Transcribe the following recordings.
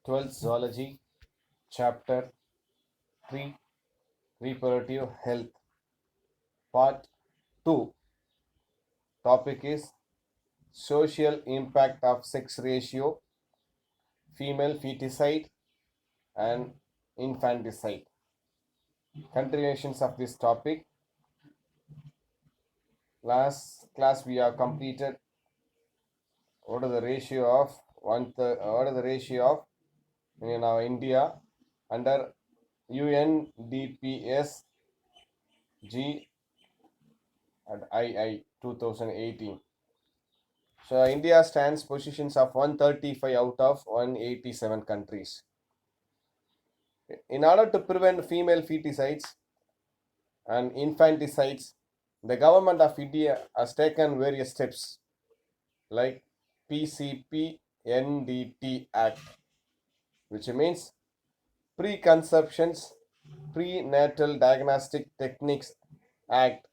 12th Zoology, Chapter 3, Reproductive Health, Part 2. Topic is Social Impact of Sex Ratio, Female Feticide, and Infanticide. Continuations of this topic. Last class we have completed what is the ratio of what is the ratio of in our India under UNDPS G and II 2018. So India stands positions of 135 out of 187 countries. In order to prevent female feticides and infanticides, the government of India has taken various steps like PCP NDT Act, which means Preconceptions Prenatal Diagnostic Techniques Act,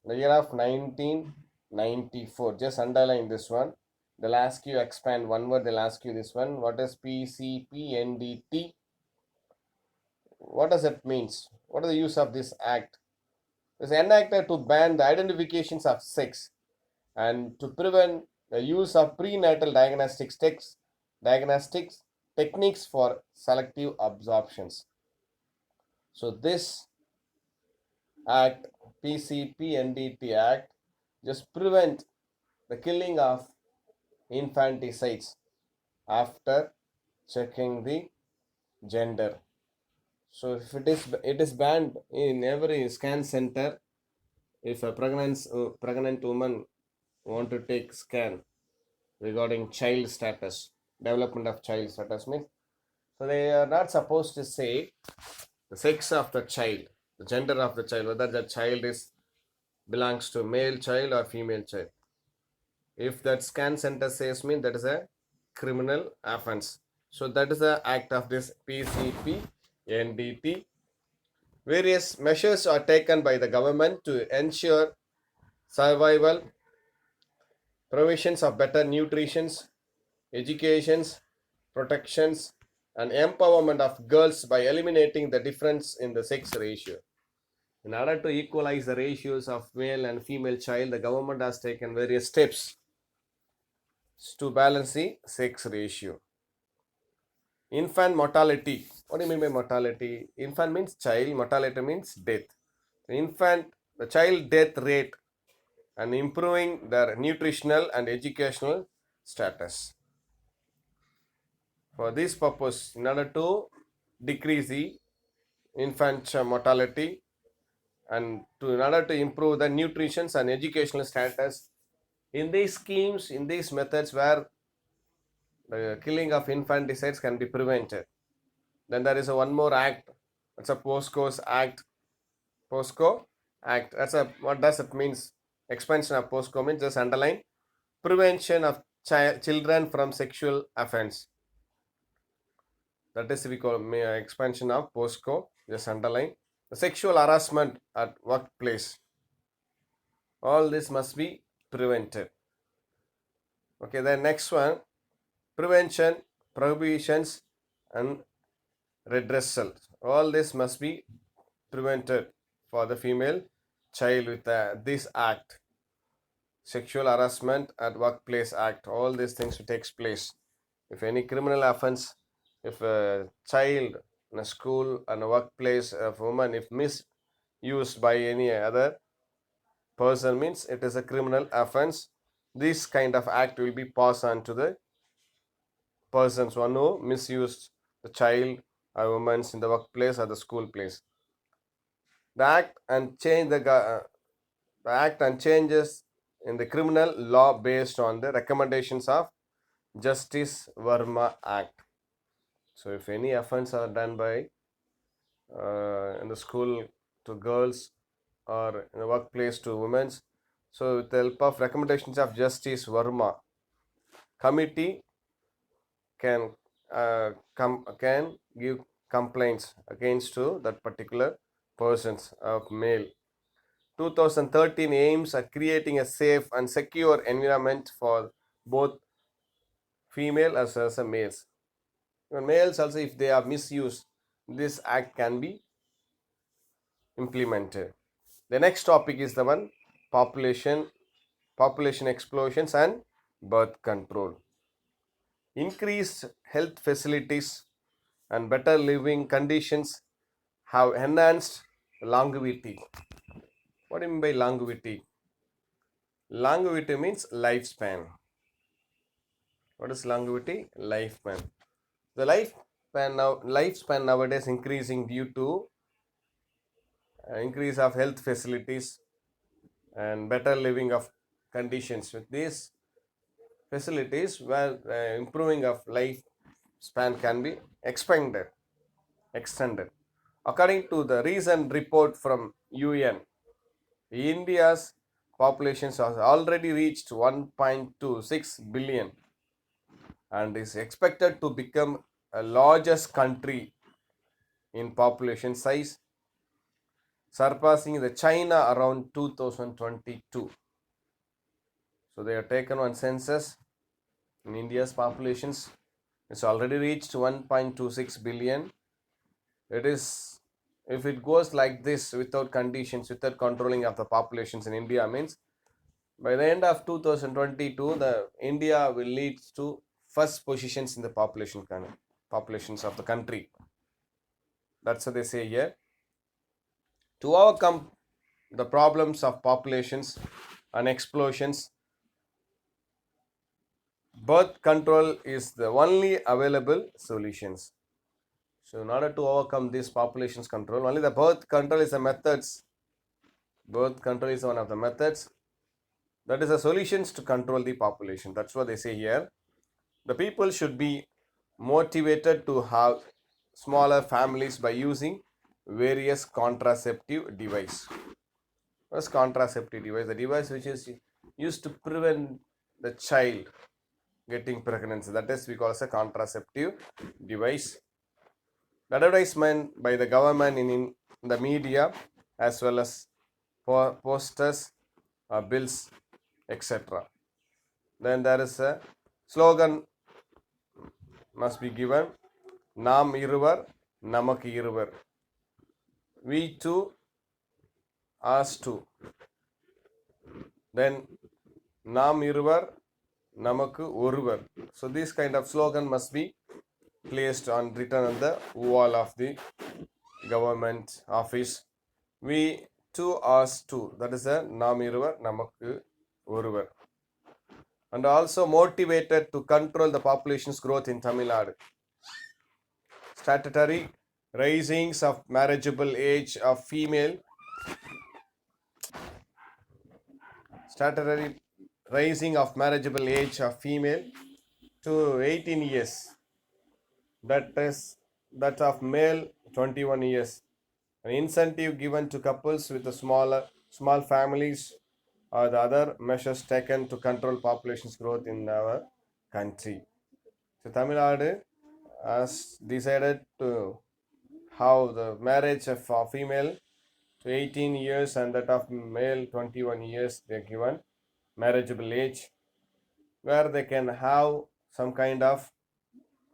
the year of 1994. Just underline this one. They'll ask you expand one word. They'll ask you this one. What is PCPNDT? What does it means? What is the use of this act? It's enacted to ban the identifications of sex and to prevent the use of prenatal diagnostics techniques for selective absorptions. So this act, PCPNDT Act, just prevent the killing of infanticides after checking the gender. So if it is banned in every scan center. If a pregnant woman want to take scan regarding child status, development of child status means, so they are not supposed to say the sex of the child, the gender of the child, whether the child is belongs to male child or female child. If that scan center says mean, that is a criminal offense. So that is the act of this PCP NDT. Various measures are taken by the government to ensure survival, provisions of better nutrition, educations, protections, and empowerment of girls by eliminating the difference in the sex ratio. In order to equalize the ratios of male and female child, the government has taken various steps to balance the sex ratio. Infant mortality. What do you mean by mortality? Infant means child, mortality means death. The child death rate and improving their nutritional and educational status. For this purpose, in order to decrease the infant mortality and in order to improve the nutrition and educational status, in these schemes, in these methods where the killing of infanticides can be prevented, then there is one more act. It's a POSCO Act. POSCO Act. What does it means? Expansion of POSCO means just underline prevention of children from sexual offense. That is we call expansion of POSCO. Just underline the sexual harassment at workplace. All this must be prevented. Okay, the next one, prevention, prohibitions, and redressal. All this must be prevented for the female child with this act. Sexual harassment at workplace act. All these things takes place. If any criminal offense, if a child in a school and a workplace of woman, if misused by any other person, means it is a criminal offense. This kind of act will be passed on to the persons one who misused the child or women in the workplace or the school place. The act and changes in the criminal law based on the recommendations of Justice Verma Act. So if any offense are done by in the school to girls or in the workplace to women, so with the help of recommendations of Justice Verma, committee can give complaints against to that particular persons of male. 2013 aims at creating a safe and secure environment for both female as well as males. Even males also, if they are misused, this act can be implemented. The next topic is the one population explosions and birth control. Increased health facilities and better living conditions have enhanced longevity. What do you mean by longevity? Longevity means lifespan. What is longevity? Lifespan. The lifespan nowadays increasing due to increase of health facilities and better living of conditions. With these facilities, where improving of life span can be extended. According to the recent report from UN, India's population has already reached 1.26 billion and is expected to become a largest country in population size, surpassing the China around 2022. So they have taken one census in India's populations. It's already reached 1.26 billion. It is, if it goes like this without conditions, without controlling of the populations in India, means by the end of 2022, the India will lead to first positions in the populations of the country. That's what they say here. To overcome the problems of populations and explosions, birth control is the only available solutions. So in order to overcome this populations control, only the birth control is the methods. Birth control is one of the methods. That is the solutions to control the population. That's what they say here. The people should be motivated to have smaller families by using various contraceptive device. What's contraceptive device? The device which is used to prevent the child getting pregnancy. That is we call as a contraceptive device. The advertisement by the government in the media as well as posters, bills, etc. Then there is a slogan must be given. Nam iruvar, namak iruvar. We two, us two. Then Nam iruvar, namak oruvar. So this kind of slogan must be placed on written on the wall of the government office. We two, us two. That is a Nam iruvar, namak oruvar. And also motivated to control the population's growth in Tamil Nadu. Statutory raisings of marriageable age of female. Statutory raising of marriageable age of female to 18 years. That is that of male 21 years. An incentive given to couples with a small families are the other measures taken to control population's growth in our country. So Tamil Nadu has decided to how the marriage of a female to 18 years and that of male 21 years they are given marriageable age where they can have some kind of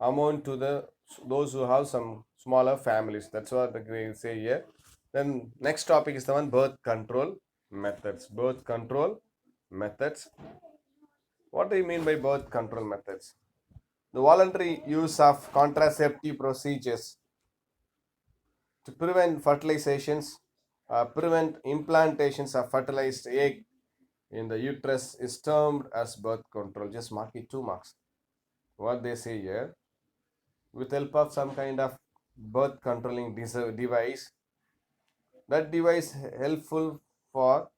amount to the those who have some smaller families. That's what they say here. Then next topic is the one birth control methods. Birth control methods. What do you mean by birth control methods? The voluntary use of contraceptive procedures to prevent fertilizations, prevent implantations of fertilized egg in the uterus is termed as birth control. Just mark it 2 marks. What they say here, with help of some kind of birth controlling device, that device helpful for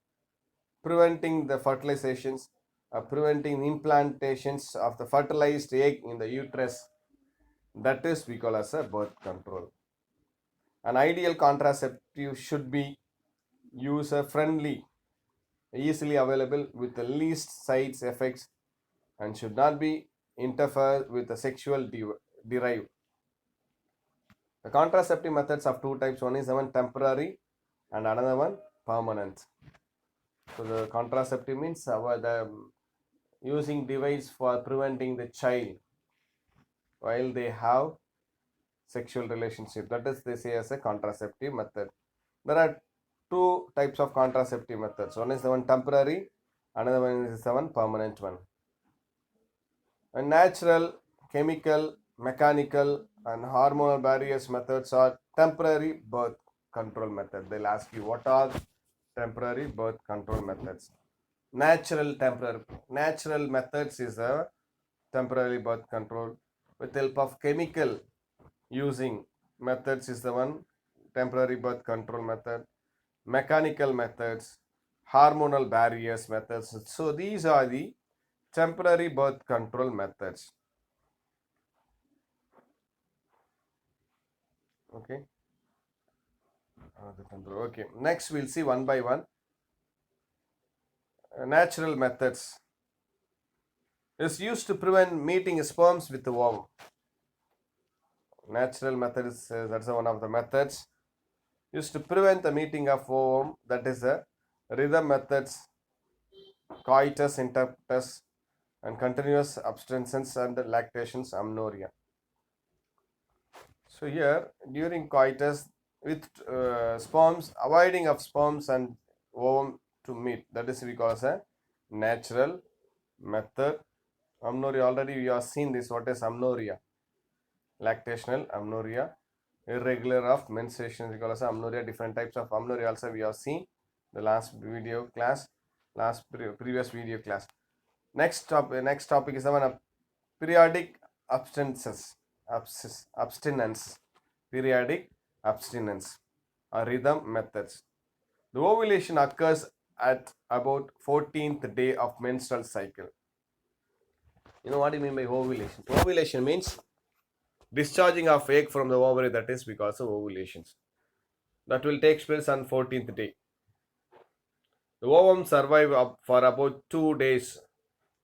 preventing the fertilizations, preventing implantations of the fertilized egg in the uterus. That is we call as a birth control. An ideal contraceptive should be user friendly, easily available with the least side effects and should not be interfere with the sexual derive. The contraceptive methods of two types, one is one temporary and another one permanent. So the contraceptive means the using device for preventing the child while they have sexual relationship. That is, they say as a contraceptive method. There are two types of contraceptive methods. One is the one temporary, another one is the one permanent one. And natural, chemical, mechanical, and hormonal barriers methods are temporary birth control method. They'll ask you what are temporary birth control methods. Natural methods is a temporary birth control. With help of chemical using methods is the one temporary birth control method. Mechanical methods, hormonal barriers methods. So these are the temporary birth control methods. Okay. Okay. Next we'll see one by one. Natural methods is used to prevent meeting sperms with the ovum. Natural methods, that's one of the methods used to prevent the meeting of ovum. That is the rhythm methods, coitus interruptus, and continuous abstinence and lactations, amenorrhea. So here during coitus with sperms, avoiding of sperms and ovum to meet, that is we call as a natural method. Amenorrhea, already we have seen this. What is amenorrhea? Lactational amenorrhea, irregular of menstruation we call as amenorrhea. Different types of amenorrhea also we have seen the last video class, previous video class. Next topic is the one of periodic abstinence, periodic abstinence or rhythm methods. The ovulation occurs at about 14th day of menstrual cycle. You know what do you mean by ovulation? Ovulation means discharging of egg from the ovary, that is because of ovulations. That will take place on 14th day. The ovum survive for about 2 days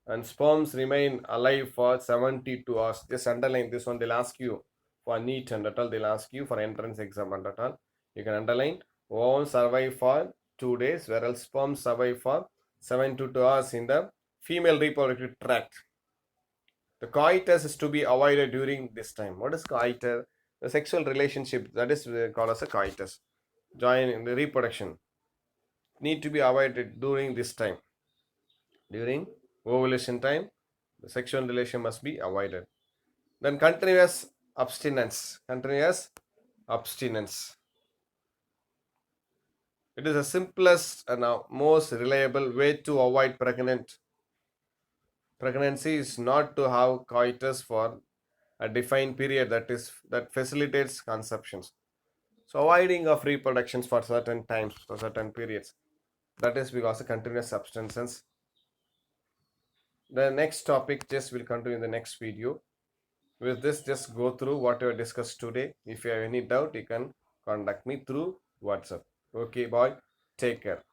and sperms remain alive for 72 hours. Just underline this one. They'll ask you for NEET and that all. They'll ask you for entrance exam and that all. You can underline ovum survive for 2 days, whereas sperm survive for 72 hours in the female reproductive tract. The coitus is to be avoided during this time. What is coitus? The sexual relationship, that is called as a coitus. Join in the reproduction need to be avoided during this time. During ovulation time, the sexual relation must be avoided. Then continuous abstinence. It is the simplest and most reliable way to avoid pregnancy is not to have coitus for a defined period, that facilitates conceptions. So avoiding of reproductions for certain times, for certain periods, that is because of continuous abstinence. The next topic just will continue in the next video. With this, just go through whatever discussed today. If you have any doubt, you can contact me through WhatsApp. Okay, bye. Take care.